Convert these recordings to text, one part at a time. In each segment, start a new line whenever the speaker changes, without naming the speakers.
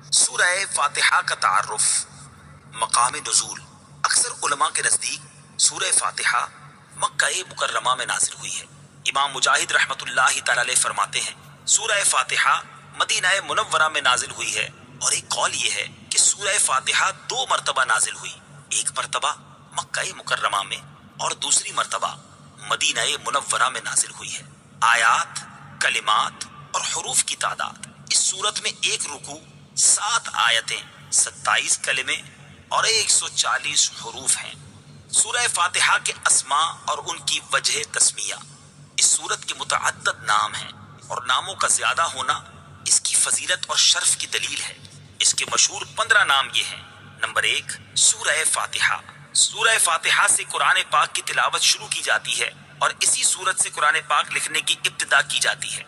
سورہ فاتحہ کا تعارف، مقام نزول۔ اکثر علماء کے نزدیک سورہ فاتحہ مکہ مکرمہ میں نازل ہوئی ہے۔ امام مجاہد رحمۃ اللہ تعالی علیہ فرماتے ہیں سورہ فاتحہ مدینہ منورہ میں نازل ہوئی ہے، اور ایک قول یہ ہے کہ سورہ فاتحہ 2 مرتبہ نازل ہوئی، ایک مرتبہ مکہ مکرمہ میں اور دوسری مرتبہ مدینہ منورہ میں نازل ہوئی ہے۔ آیات، کلمات اور حروف کی تعداد، اس صورت میں ایک رکوع، 7 آیتیں، 27 کلمے اور 140 حروف ہیں۔ سورہ فاتحہ کے اسماء اور ان کی وجہ تسمیہ، اس سورت کے متعدد نام ہیں، اور ناموں کا زیادہ ہونا اس کی فضیلت اور شرف کی دلیل ہے۔ اس کے مشہور 15 نام یہ ہیں۔ نمبر 1، سورہ فاتحہ۔ سورہ فاتحہ سے قرآن پاک کی تلاوت شروع کی جاتی ہے، اور اسی سورت سے قرآن پاک لکھنے کی ابتدا کی جاتی ہے،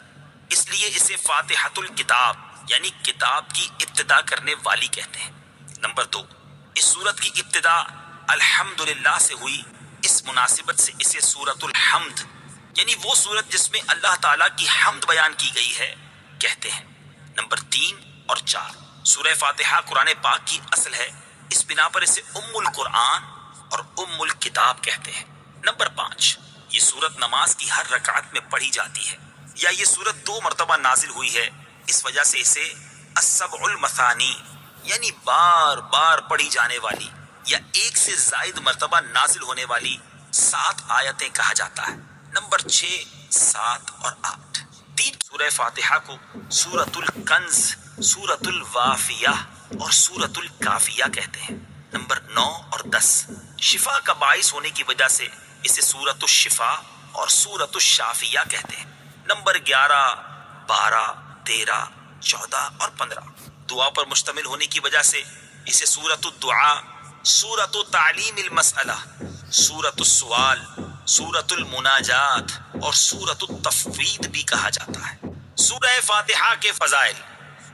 اس لیے اسے فاتحۃ الکتاب یعنی کتاب کی ابتدا کرنے والی کہتے ہیں۔ نمبر 2، اس سورت کی ابتدا الحمدللہ سے ہوئی، اس مناسبت سے اسے سورۃ الحمد یعنی وہ سورت جس میں اللہ تعالیٰ کی حمد بیان کی گئی ہے کہتے ہیں۔ نمبر 3 اور 4، سورہ فاتحہ قرآن پاک کی اصل ہے، اس بنا پر اسے ام القرآن اور ام الکتاب کہتے ہیں۔ نمبر 5، یہ سورت نماز کی ہر رکعت میں پڑھی جاتی ہے، یا یہ سورت 2 مرتبہ نازل ہوئی ہے، اس وجہ سے اسے السبع المثانی یعنی بار بار پڑھی جانے والی یا ایک سے زائد مرتبہ نازل ہونے والی 7 آیتیں کہا جاتا ہے۔ نمبر 6، 7 اور 8، 3 سورہ فاتحہ کو سورۃ الکنز، سورۃ الوافیہ اور سورۃ الکافیہ کہتے ہیں۔ نمبر 9 اور 10، شفا کا باعث ہونے کی وجہ سے اسے سورۃ الشفا اور سورۃ الشافیہ کہتے ہیں۔ نمبر 11، 12، 13، 14 اور 15، دعا پر مشتمل ہونے کی وجہ سے اسے سورۃ الدعاء، سورۃ تعلیم المسئلہ، سورۃ السؤال، سورۃ المناجات اور سورۃ التفویض بھی کہا جاتا ہے۔ سورہ فاتحہ کے فضائل،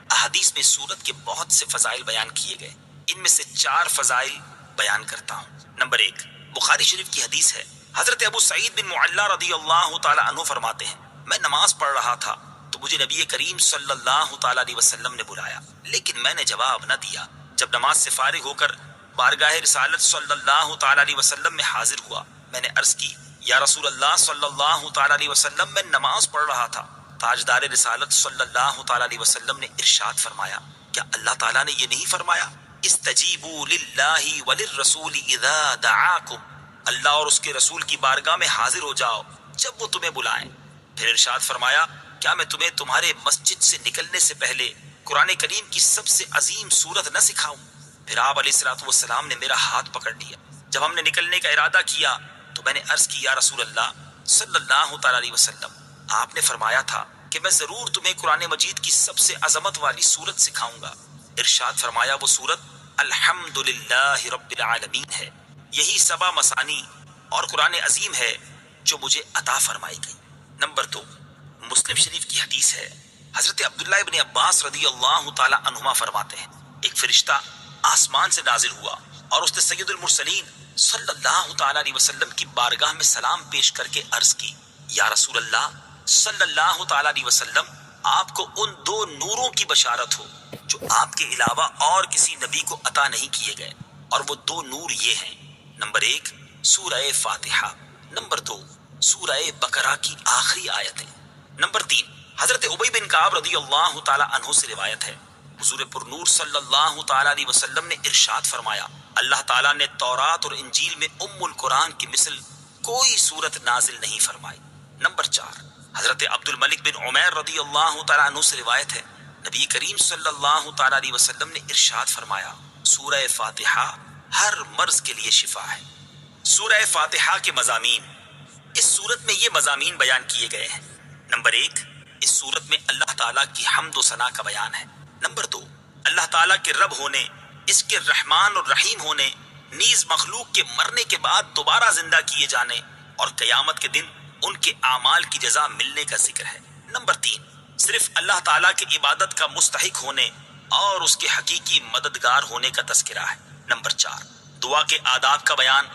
احادیث میں سورت کے بہت سے فضائل بیان کیے گئے، ان میں سے 4 فضائل بیان کرتا ہوں۔ نمبر 1، بخاری شریف کی حدیث ہے، حضرت ابو سعید بن معلہ رضی اللہ تعالی عنہ فرماتے ہیں، میں نماز پڑھ رہا تھا تو مجھے نبی کریم صلی اللہ تعالی علیہ وسلم نے بلایا، لیکن میں نے جواب نہ دیا۔ جب نماز سے فارغ ہو کر بارگاہ رسالت صلی اللہ تعالی علیہ وسلم میں حاضر ہوا، میں نے عرض کی، یا رسول اللہ صلی اللہ تعالی علیہ وسلم، میں نماز پڑھ رہا تھا۔ تاجدار رسالت صلی اللہ تعالی علیہ وسلم نے ارشاد فرمایا، کیا اللہ تعالیٰ نے یہ نہیں فرمایا، استجیبوا للہ وللرسول اذا دعاکم، اللہ اور اس کے رسول کی بارگاہ میں حاضر ہو جاؤ جب وہ تمہیں بلائیں۔ پھر ارشاد فرمایا، کیا میں تمہیں تمہارے مسجد سے نکلنے سے پہلے قرآن کریم کی سب سے عظیم سورت نہ سکھاؤں؟ پھر آپ علیہ الصلوۃ والسلام نے میرا ہاتھ پکڑ لیا۔ جب ہم نے نکلنے کا ارادہ کیا تو میں نے عرض کی، یا رسول اللہ صلی اللہ تعالی علیہ وسلم، آپ نے فرمایا تھا کہ میں ضرور تمہیں قرآن مجید کی سب سے عظمت والی سورت سکھاؤں گا۔ ارشاد فرمایا، وہ سورت الحمدللہ رب العالمین ہے، یہی 7 مثانی اور قرآن عظیم ہے جو مجھے عطا فرمائی گئی۔ نمبر 2، مسلم شریف کی حدیث ہے، حضرت عبداللہ ابن عباس رضی اللہ تعالی عنہما فرماتے ہیں، ایک فرشتہ آسمان سے نازل ہوا اور اس نے سید المرسلین صلی اللہ تعالی علیہ وسلم کی بارگاہ میں سلام پیش کر کے عرض کی، یا رسول اللہ صلی اللہ تعالی علیہ وسلم، آپ کو ان 2 نوروں کی بشارت ہو جو آپ کے علاوہ اور کسی نبی کو عطا نہیں کیے گئے، اور وہ 2 نور یہ ہیں، نمبر 1 سورہ فاتحہ، نمبر 2 سورہ بقرہ کی آخری آیتیں۔ نمبر 3، حضرت ابی بن کعب رضی اللہ تعالی عنہ سے روایت ہے، حضور پر نور صلی اللہ تعالی علیہ وسلم نے ارشاد فرمایا، اللہ تعالیٰ نے تورات اور انجیل میں ام القرآن کی مثل کوئی سورت نازل نہیں فرمائی۔ نمبر 4، حضرت عبد الملک بن عمیر رضی اللہ تعالی عنہ سے روایت ہے، نبی کریم صلی اللہ تعالی علیہ وسلم نے ارشاد فرمایا، سورہ فاتحہ ہر مرض کے لیے شفا ہے۔ سورہ فاتحہ کے مضامین، اس سورت میں یہ مضامین بیان کیے گئے ہیں۔ نمبر 1، اس سورت میں اللہ تعالیٰ کی حمد و ثنا کا بیان ہے۔ نمبر 2، اللہ تعالیٰ کے رب ہونے، اس کے رحمان اور رحیم ہونے، نیز مخلوق کے مرنے کے بعد دوبارہ زندہ کیے جانے اور قیامت کے دن ان کے اعمال کی جزا ملنے کا ذکر ہے۔ نمبر 3، صرف اللہ تعالیٰ کی عبادت کا مستحق ہونے اور اس کے حقیقی مددگار ہونے کا تذکرہ ہے۔ نمبر 4، دعا کے آداب کا بیان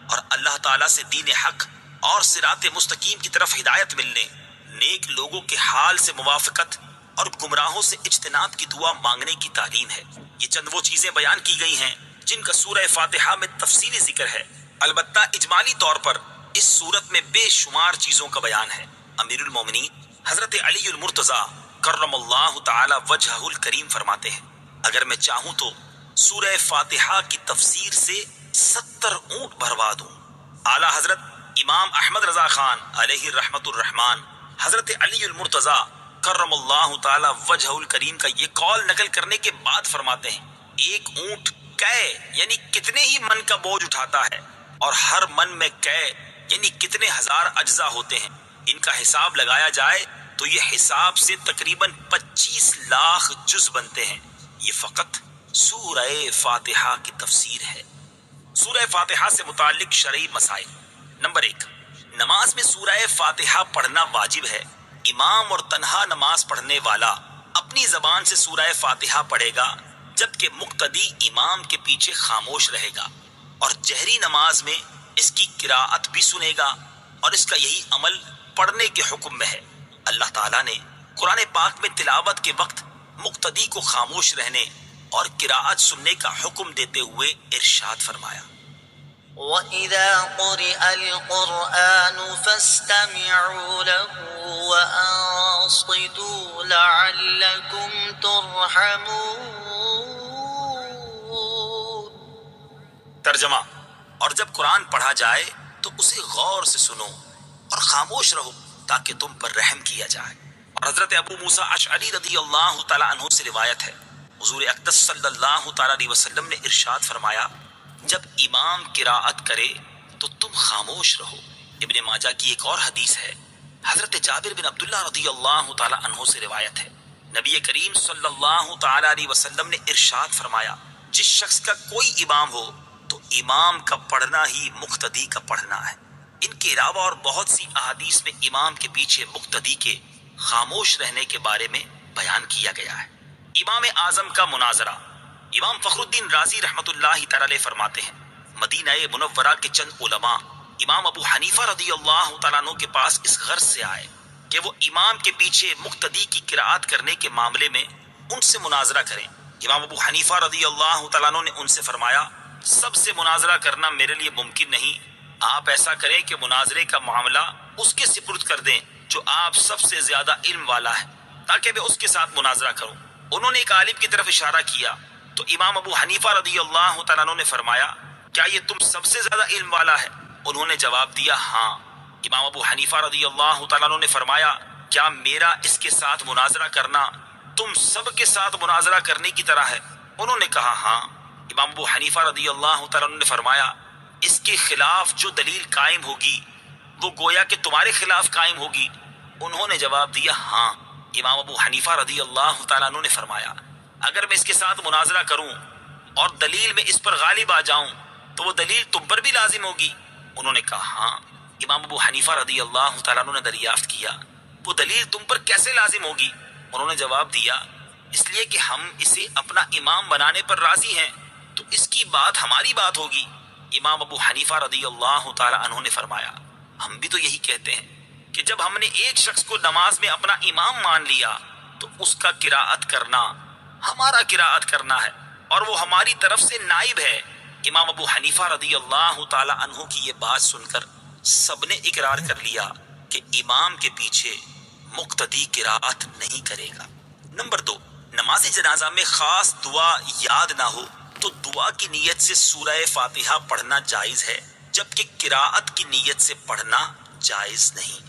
اور اللہ تعالیٰ سے دین حق اور صراط مستقیم کی طرف ہدایت ملنے، نیک لوگوں کے حال سے موافقت اور گمراہوں سے اجتناب کی دعا مانگنے کی تعلیم ہے۔ یہ چند وہ چیزیں بیان کی گئی ہیں جن کا سورہ فاتحہ میں تفصیلی ذکر ہے، البتہ اجمالی طور پر اس سورت میں بے شمار چیزوں کا بیان ہے۔ امیر المومنین حضرت علی المرتضیٰ کرم اللہ تعالی وجہہ الکریم فرماتے ہیں، اگر میں چاہوں تو سورہ فاتحہ کی تفسیر سے 70 اونٹ بھروا دوں۔ اعلیٰ حضرت امام احمد رضا خان علیہ رحمت الرحمان حضرت علی المرتضیٰ کرم اللہ تعالی وجہ الکریم کا یہ قول نقل کرنے کے بعد فرماتے ہیں، ایک اونٹ کئے یعنی کتنے ہی من کا بوجھ اٹھاتا ہے، اور ہر من میں کئے یعنی کتنے ہزار اجزاء ہوتے ہیں، ان کا حساب لگایا جائے تو یہ حساب سے تقریباً 25 لاکھ جز بنتے ہیں۔ یہ فقط سورہ فاتحہ کی تفسیر ہے۔ سورہ فاتحہ سے متعلق شرعی مسائل۔ نمبر 1، نماز میں سورہ فاتحہ پڑھنا واجب ہے۔ امام اور تنہا نماز پڑھنے والا اپنی زبان سے سورہ فاتحہ پڑھے گا، جبکہ مقتدی امام کے پیچھے خاموش رہے گا، اور جہری نماز میں اس کی قراءت بھی سنے گا، اور اس کا یہی عمل پڑھنے کے حکم میں ہے۔ اللہ تعالیٰ نے قرآن پاک میں تلاوت کے وقت مقتدی کو خاموش رہنے اور قراءت سننے کا حکم دیتے ہوئے ارشاد فرمایا،
وَإِذَا قُرِئَ الْقُرْآنُ فَاسْتَمِعُوا لَهُ وَأَنصِتُوا لَعَلَّكُمْ تُرْحَمُونَ۔
ترجمہ، اور جب قرآن پڑھا جائے تو اسے غور سے سنو اور خاموش رہو تاکہ تم پر رحم کیا جائے۔ اور حضرت ابو موسیٰ اشعری رضی اللہ تعالی عنہ سے روایت ہے، حضور اقدس صلی اللہ تعالی علیہ وسلم نے ارشاد فرمایا، جب امام قراءت کرے تو تم خاموش رہو۔ ابن ماجہ کی ایک اور حدیث ہے، حضرت جابر بن عبداللہ رضی اللہ تعالی عنہ سے روایت ہے، نبی کریم صلی اللہ تعالی علیہ وسلم نے ارشاد فرمایا، جس شخص کا کوئی امام ہو تو امام کا پڑھنا ہی مقتدی کا پڑھنا ہے۔ ان کے علاوہ اور بہت سی احادیث میں امام کے پیچھے مقتدی کے خاموش رہنے کے بارے میں بیان کیا گیا ہے۔ امام اعظم کا مناظرہ۔ امام فخر الدین رازی رحمت اللہ تعالی علیہ فرماتے ہیں، مدینہ منورہ کے چند علماء امام ابو حنیفہ رضی اللہ تعالیٰ عنہ کے پاس اس غرض سے آئے کہ وہ امام کے پیچھے مقتدی کی قراءت کرنے کے معاملے میں ان سے مناظرہ کریں۔ امام ابو حنیفہ رضی اللہ تعالیٰ عنہ نے ان سے فرمایا، سب سے مناظرہ کرنا میرے لیے ممکن نہیں، آپ ایسا کریں کہ مناظرے کا معاملہ اس کے سپرد کر دیں جو آپ سب سے زیادہ علم والا ہے، تاکہ میں اس کے ساتھ مناظرہ کروں۔ انہوں نے ایک عالم کی طرف اشارہ کیا تو امام ابو حنیفہ رضی اللہ تعالیٰ عنہ نے فرمایا، کیا یہ تم سب سے زیادہ علم والا ہے؟ انہوں نے جواب دیا، ہاں۔ امام ابو حنیفہ رضی اللہ تعالیٰ عنہ نے فرمایا، کیا میرا اس کے ساتھ مناظرہ کرنا تم سب کے ساتھ مناظرہ کرنے کی طرح ہے؟ انہوں نے کہا، ہاں۔ امام ابو حنیفہ رضی اللہ تعالیٰ عنہ نے فرمایا، اس کے خلاف جو دلیل قائم ہوگی وہ گویا کہ تمہارے خلاف قائم ہوگی۔ انہوں نے جواب دیا، ہاں۔ امام ابو حنیفہ رضی اللہ تعالیٰ عنہ نے فرمایا، اگر میں اس کے ساتھ مناظرہ کروں اور دلیل میں اس پر غالب آ جاؤں تو وہ دلیل تم پر بھی لازم ہوگی۔ انہوں نے کہا، ہاں۔ امام ابو حنیفہ رضی اللہ تعالیٰ عنہ نے دریافت کیا، وہ دلیل تم پر کیسے لازم ہوگی؟ انہوں نے جواب دیا، اس لیے کہ ہم اسے اپنا امام بنانے پر راضی ہیں تو اس کی بات ہماری بات ہوگی۔ امام ابو حنیفہ رضی اللہ تعالیٰ عنہ نے فرمایا، ہم بھی تو یہی کہتے ہیں کہ جب ہم نے ایک شخص کو نماز میں اپنا امام مان لیا تو اس کا قراءت کرنا ہمارا قراءت کرنا ہے اور وہ ہماری طرف سے نائب ہے۔ امام ابو حنیفہ رضی اللہ تعالی عنہ کی یہ بات سن کر سب نے اقرار کر لیا کہ امام کے پیچھے مقتدی قراءت نہیں کرے گا۔ نمبر 2، نماز جنازہ میں خاص دعا یاد نہ ہو تو دعا کی نیت سے سورہ فاتحہ پڑھنا جائز ہے، جبکہ قراءت کی نیت سے پڑھنا جائز نہیں۔